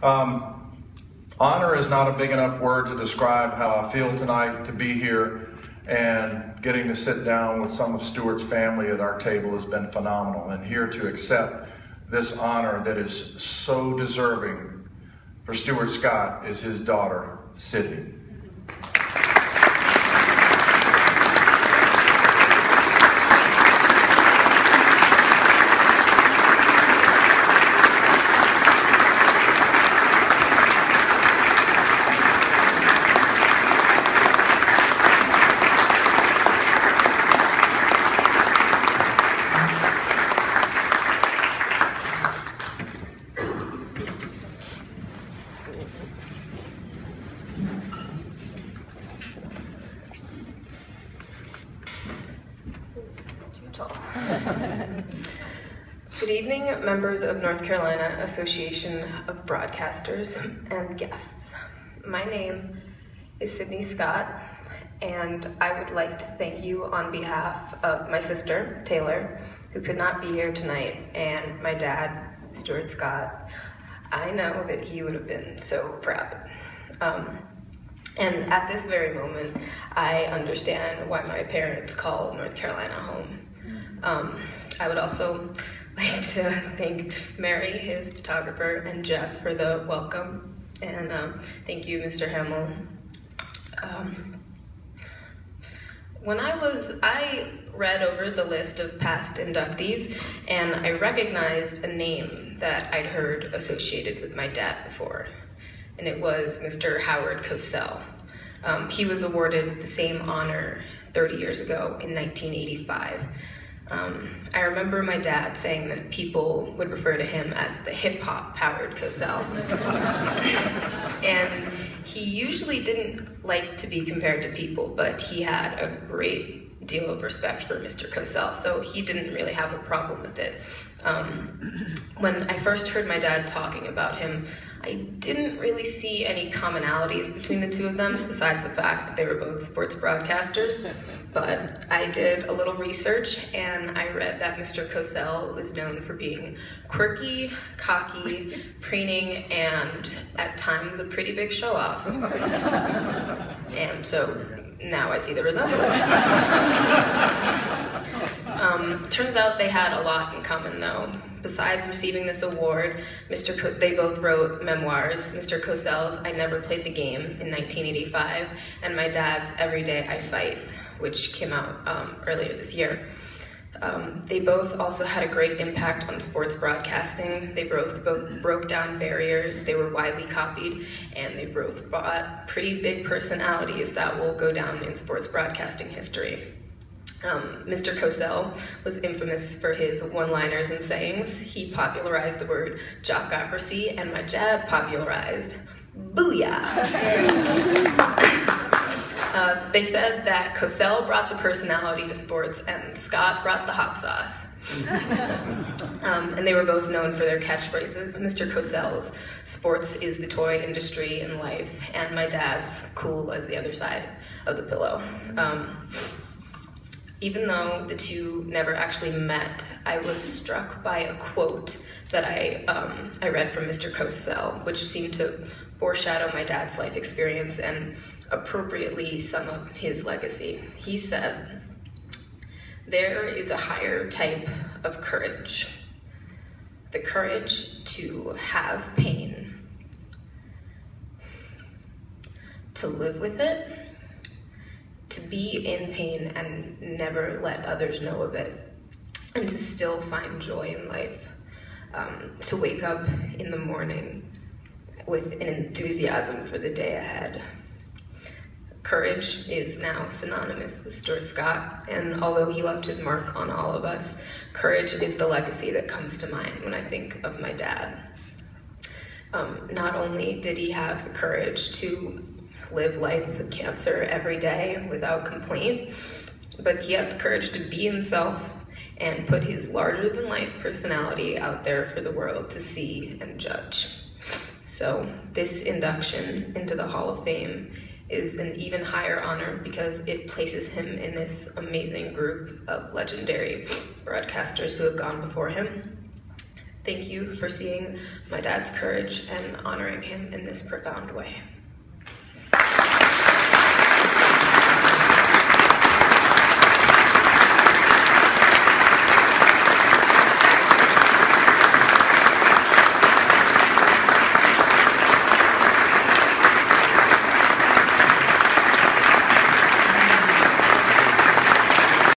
Honor is not a big enough word to describe how I feel tonight to be here, and getting to sit down with some of Stuart's family at our table has been phenomenal, and here to accept this honor that is so deserving for Stuart Scott is his daughter, Sydni. Good evening, members of North Carolina Association of Broadcasters and guests. My name is Sydni Scott, and I would like to thank you on behalf of my sister, Taylor, who could not be here tonight, and my dad, Stuart Scott. I know that he would have been so proud. And at this very moment, I understand why my parents call North Carolina home. I would also like to thank Mary, his photographer, and Jeff for the welcome. And thank you, Mr. Hamill. I read over the list of past inductees, and I recognized a name that I'd heard associated with my dad before, and it was Mr. Howard Cosell. He was awarded the same honor 30 years ago in 1985. I remember my dad saying that people would refer to him as the hip-hop Howard Cosell. And he usually didn't like to be compared to people, but he had a great deal of respect for Mr. Cosell, so he didn't really have a problem with it. When I first heard my dad talking about him, I didn't really see any commonalities between the two of them, besides the fact that they were both sports broadcasters. But I did a little research, and I read that Mr. Cosell was known for being quirky, cocky, preening, and at times a pretty big show-off. And so now I see the resemblance. Turns out they had a lot in common, though. Besides receiving this award, they both wrote memoirs. Mr. Cosell's I Never Played the Game in 1985, and my dad's Every Day I Fight, which came out earlier this year. They both also had a great impact on sports broadcasting. They both broke down barriers, they were widely copied, and they both brought pretty big personalities that will go down in sports broadcasting history. Mr. Cosell was infamous for his one-liners and sayings. He popularized the word jockocracy, and my dad popularized booyah. They said that Cosell brought the personality to sports and Scott brought the hot sauce. And they were both known for their catchphrases. Mr. Cosell's sports is the toy industry and life, and my dad's cool as the other side of the pillow. Even though the two never actually met, I was struck by a quote that I read from Mr. Cosell, which seemed to foreshadow my dad's life experience and appropriately sum up his legacy. He said, "There is a higher type of courage, the courage to have pain, to live with it, to be in pain and never let others know of it, and to still find joy in life, to wake up in the morning with an enthusiasm for the day ahead." Courage is now synonymous with Stuart Scott, and although he left his mark on all of us, courage is the legacy that comes to mind when I think of my dad. Not only did he have the courage to live life with cancer every day without complaint, but he had the courage to be himself and put his larger-than-life personality out there for the world to see and judge. So this induction into the Hall of Fame is an even higher honor because it places him in this amazing group of legendary broadcasters who have gone before him. thank you for seeing my dad's courage and honoring him in this profound way.